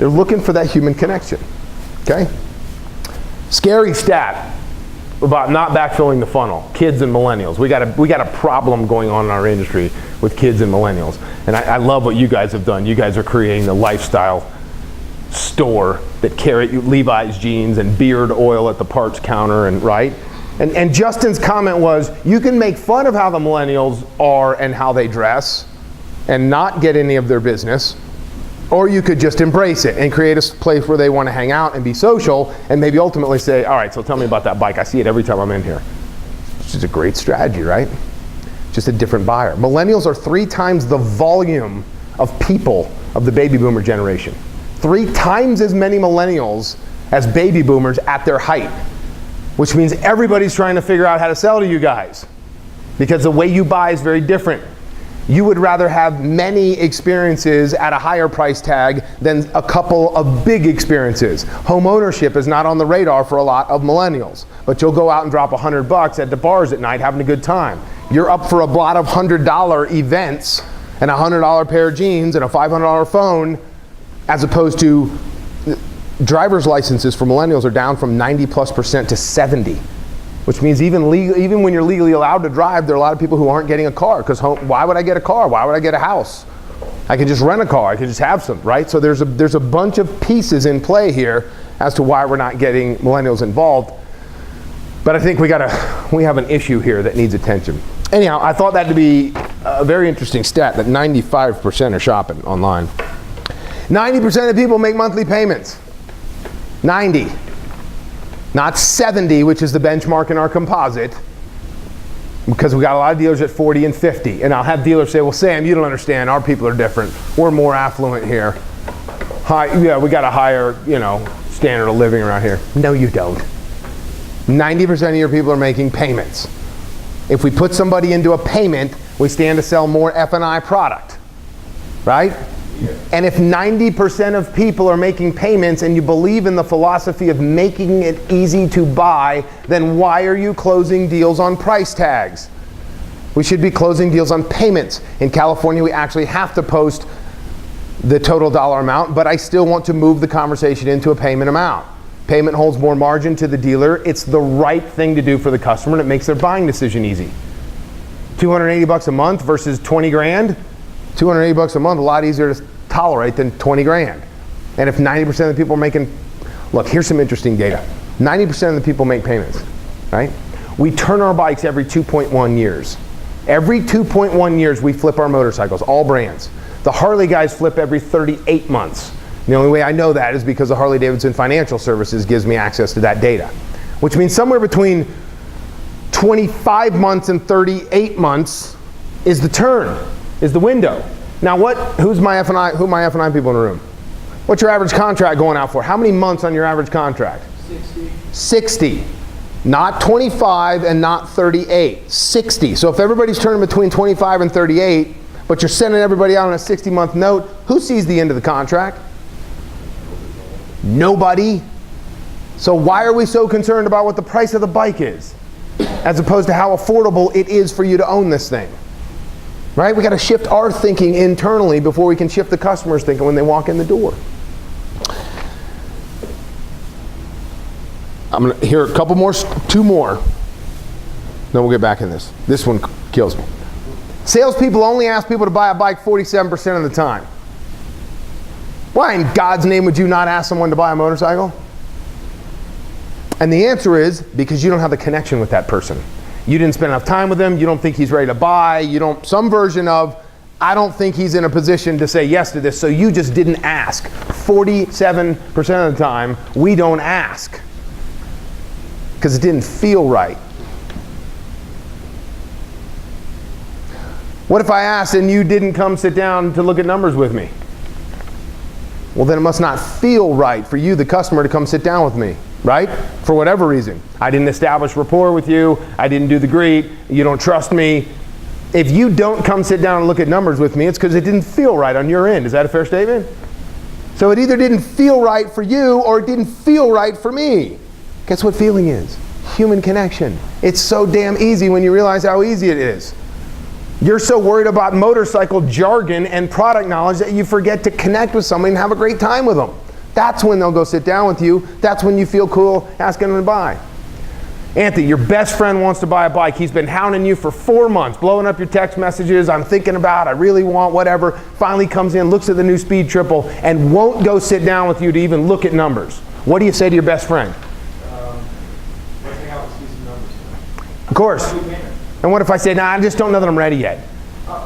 They're looking for that human connection, okay? Scary stat about not backfilling the funnel, kids and millennials. We got a problem going on in our industry with kids and millennials. And I love what you guys have done. You guys are creating the lifestyle store that carry Levi's jeans and beard oil at the parts counter, and right? And Justin's comment was, you can make fun of how the millennials are and how they dress and not get any of their business, or you could just embrace it and create a place where they want to hang out and be social, and maybe ultimately say, all right, so tell me about that bike. I see it every time I'm in here. Which is a great strategy, right? Just a different buyer. Millennials are 3 times the volume of people of the baby boomer generation. 3 times as many millennials as baby boomers at their height, which means everybody's trying to figure out how to sell to you guys, because the way you buy is very different. You would rather have many experiences at a higher price tag than a couple of big experiences. Home ownership is not on the radar for a lot of millennials, but you'll go out and drop $100 at the bars at night having a good time. You're up for a lot of $100 events and a $100 pair of jeans and a $500 phone, as opposed to driver's licenses for millennials are down from 90+% to 70, which means even when you're legally allowed to drive, there are a lot of people who aren't getting a car, because why would I get a car? Why would I get a house? I can just rent a car. I can just have some, right? So there's a bunch of pieces in play here as to why we're not getting millennials involved. But I think we have an issue here that needs attention. Anyhow, I thought that to be a very interesting stat, that 95% are shopping online. 90% of people make monthly payments. 90. Not 70, which is the benchmark in our composite, because we got a lot of dealers at 40 and 50. And I'll have dealers say, well, Sam, you don't understand. Our people are different. We're more affluent here. We got a higher, standard of living around here. No, you don't. 90% of your people are making payments. If we put somebody into a payment, we stand to sell more F&I product, right? And if 90% of people are making payments and you believe in the philosophy of making it easy to buy, then why are you closing deals on price tags? We should be closing deals on payments. In California, we actually have to post the total dollar amount, but I still want to move the conversation into a payment amount. Payment holds more margin to the dealer. It's the right thing to do for the customer, and it makes their buying decision easy. $280 a month versus 20 grand. $280 a month, a lot easier to tolerate than 20 grand. And if 90% of the people are making, look, here's some interesting data. 90% of the people make payments, right? We turn our bikes every 2.1 years. Every 2.1 years we flip our motorcycles, all brands. The Harley guys flip every 38 months. The only way I know that is because the Harley-Davidson Financial Services gives me access to that data, which means somewhere between 25 months and 38 months is the turn, is the window. Now who are my F&I people in the room? What's your average contract going out for? How many months on your average contract? 60. 60. Not 25 and not 38, 60. So if everybody's turning between 25 and 38, but you're sending everybody out on a 60-month note, who sees the end of the contract? Nobody. So why are we so concerned about what the price of the bike is, as opposed to how affordable it is for you to own this thing? Right? We got to shift our thinking internally before we can shift the customer's thinking when they walk in the door. I'm going to hear a couple more, 2 more, then we'll get back in this. This one kills me. Salespeople only ask people to buy a bike 47% of the time. Why in God's name would you not ask someone to buy a motorcycle? And the answer is because you don't have the connection with that person. You didn't spend enough time with him. You don't think he's ready to buy. Some version of, I don't think he's in a position to say yes to this, so you just didn't ask. 47% of the time, we don't ask because it didn't feel right. What if I asked and you didn't come sit down to look at numbers with me? Well, then it must not feel right for you, the customer, to come sit down with me, right? For whatever reason. I didn't establish rapport with you. I didn't do the greet. You don't trust me. If you don't come sit down and look at numbers with me, it's because it didn't feel right on your end. Is that a fair statement? So it either didn't feel right for you or it didn't feel right for me. Guess what feeling is? Human connection. It's so damn easy when you realize how easy it is. You're so worried about motorcycle jargon and product knowledge that you forget to connect with somebody and have a great time with them. That's when they'll go sit down with you. That's when you feel cool asking them to buy. Anthony, your best friend wants to buy a bike. He's been hounding you for 4 months, blowing up your text messages. I'm thinking about, I really want whatever. Finally comes in, looks at the new Speed Triple, and won't go sit down with you to even look at numbers. What do you say to your best friend? Let's hang out and see some numbers. Of course. And what if I say, nah, I just don't know that I'm ready yet?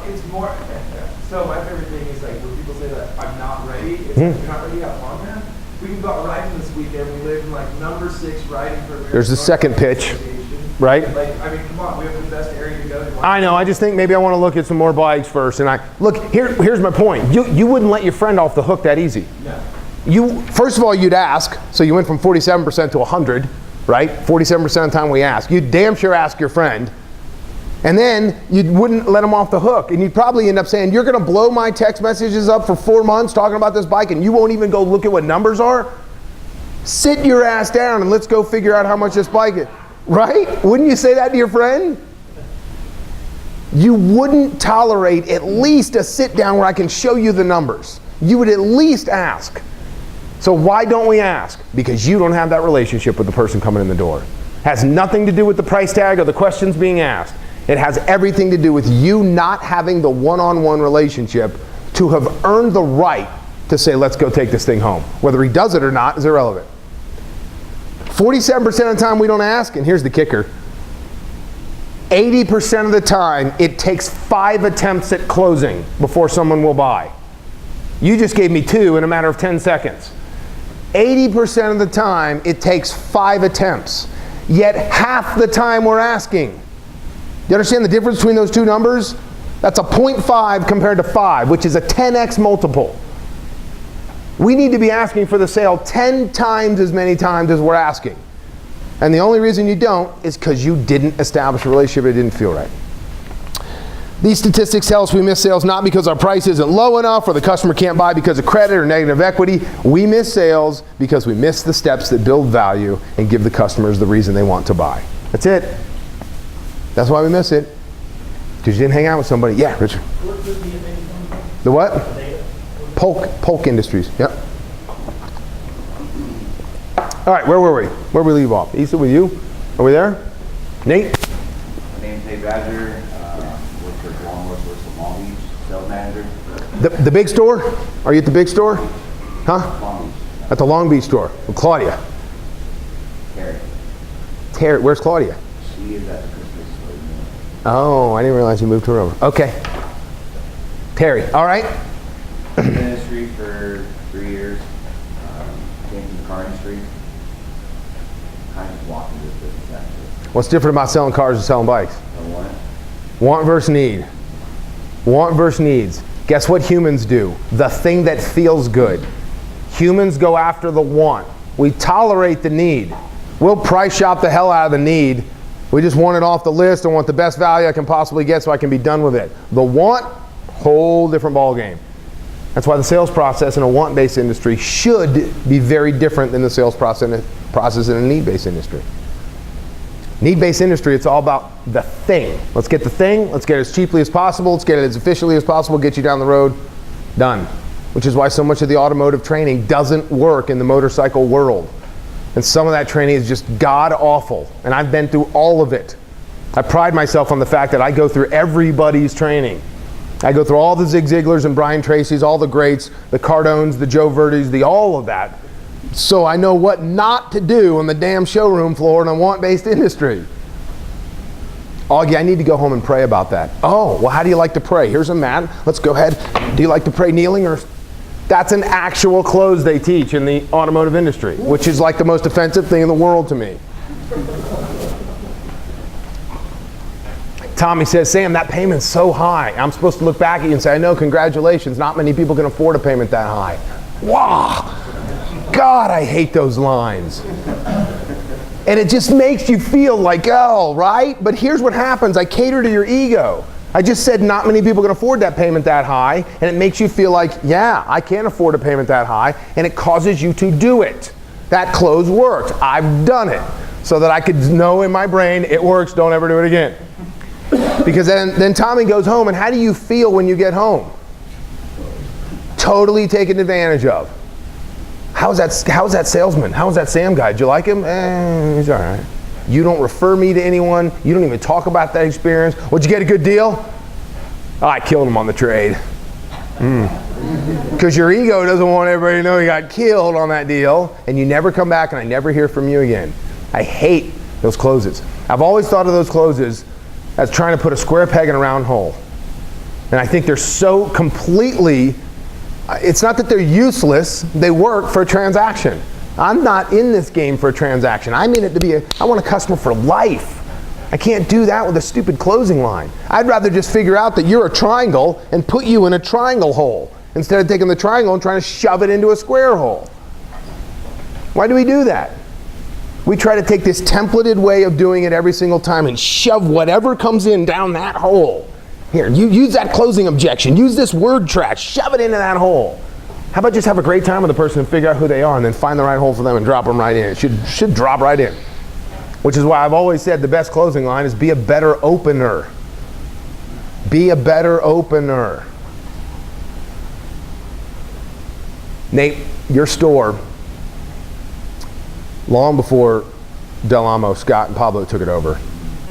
It's more, so my favorite thing is like when people say that I'm not ready, it's like, you're not ready to have fun, man. We can go out riding this weekend. We live in like number 6 riding for American. There's the second pitch, right? Like, I mean, come on, we have the best area to go to. I know, I just think maybe I want to look at some more bikes first. And look, here's my point. You wouldn't let your friend off the hook that easy. No. First of all, you'd ask, so you went from 47% to 100, right? 47% of the time we ask. You'd damn sure ask your friend. And then you wouldn't let them off the hook. And you'd probably end up saying, you're going to blow my text messages up for 4 months talking about this bike and you won't even go look at what numbers are? Sit your ass down and let's go figure out how much this bike is. Right? Wouldn't you say that to your friend? You wouldn't tolerate at least a sit down where I can show you the numbers. You would at least ask. So why don't we ask? Because you don't have that relationship with the person coming in the door. Has nothing to do with the price tag or the questions being asked. It has everything to do with you not having the one-on-one relationship to have earned the right to say, let's go take this thing home. Whether he does it or not is irrelevant. 47% of the time we don't ask, and here's the kicker. 80% of the time it takes 5 attempts at closing before someone will buy. You just gave me 2 in a matter of 10 seconds. 80% of the time it takes 5 attempts. Yet half the time we're asking. You understand the difference between those two numbers? That's a 0.5 compared to 5, which is a 10x multiple. We need to be asking for the sale 10 times as many times as we're asking. And the only reason you don't is because you didn't establish a relationship, it didn't feel right. These statistics tell us we miss sales not because our price isn't low enough or the customer can't buy because of credit or negative equity. We miss sales because we miss the steps that build value and give the customers the reason they want to buy. That's it. That's why we miss it. Because you didn't hang out with somebody. Yeah, Richard. The what? Polk Industries. Yep. All right, where were we? Where we leave off? Issa, with you? Are we there? Nate? My name's Nate Badger. Work for Long Beach, sales manager. The big store? Are you at the big store? Huh? Long Beach. At the Long Beach store. With Claudia. Terry. Where's Claudia? She is at the Christmas store. Oh, I didn't realize you moved her over. Okay. Terry, all right. Been in the industry for 3 years. Came from the car industry. Kind of walked into this business actually. What's different about selling cars and selling bikes? I want it. Want versus need. Want versus needs. Guess what humans do? The thing that feels good. Humans go after the want. We tolerate the need. We'll price shop the hell out of the need. We just want it off the list and want the best value I can possibly get so I can be done with it. The want, whole different ball game. That's why the sales process in a want-based industry should be very different than the sales process in a need-based industry. Need-based industry, it's all about the thing. Let's get the thing, let's get it as cheaply as possible, let's get it as efficiently as possible, get you down the road, done. Which is why so much of the automotive training doesn't work in the motorcycle world. And some of that training is just god-awful, and I've been through all of it. I pride myself on the fact that I go through everybody's training. I go through all the Zig Ziglars and Brian Tracy's, all the greats, the Cardones, the Joe Verdes, all of that. So I know what not to do on the damn showroom floor in a want-based industry. Augie, I need to go home and pray about that. Oh, well, how do you like to pray? Here's a mat. Let's go ahead. Do you like to pray kneeling or? That's an actual close they teach in the automotive industry, which is like the most offensive thing in the world to me. Tommy says, Sam, that payment's so high. I'm supposed to look back at you and say, I know, congratulations. Not many people can afford a payment that high. Wow. God, I hate those lines. And it just makes you feel like, oh, right? But here's what happens. I cater to your ego. I just said not many people can afford that payment that high, and it makes you feel like, yeah, I can't afford a payment that high, and it causes you to do it. That close worked. I've done it. So that I could know in my brain, it works, don't ever do it again. Because then Tommy goes home, and how do you feel when you get home? Totally taken advantage of. How's that salesman? How's that Sam guy? Did you like him? He's all right. You don't refer me to anyone. You don't even talk about that experience. Would you get a good deal? Oh, I killed him on the trade. Because your ego doesn't want everybody to know you got killed on that deal, and you never come back and I never hear from you again. I hate those closes. I've always thought of those closes as trying to put a square peg in a round hole. And I think they're so completely, it's not that they're useless, they work for a transaction. I'm not in this game for a transaction. I'm in it to be I want a customer for life. I can't do that with a stupid closing line. I'd rather just figure out that you're a triangle and put you in a triangle hole instead of taking the triangle and trying to shove it into a square hole. Why do we do that? We try to take this templated way of doing it every single time and shove whatever comes in down that hole. Here, you use that closing objection. Use this word trash. Shove it into that hole. How about just have a great time with the person and figure out who they are and then find the right hole for them and drop them right in. It should drop right in. Which is why I've always said the best closing line is be a better opener. Be a better opener. Nate, your store, long before Del Amo, Scott, and Pablo took it over,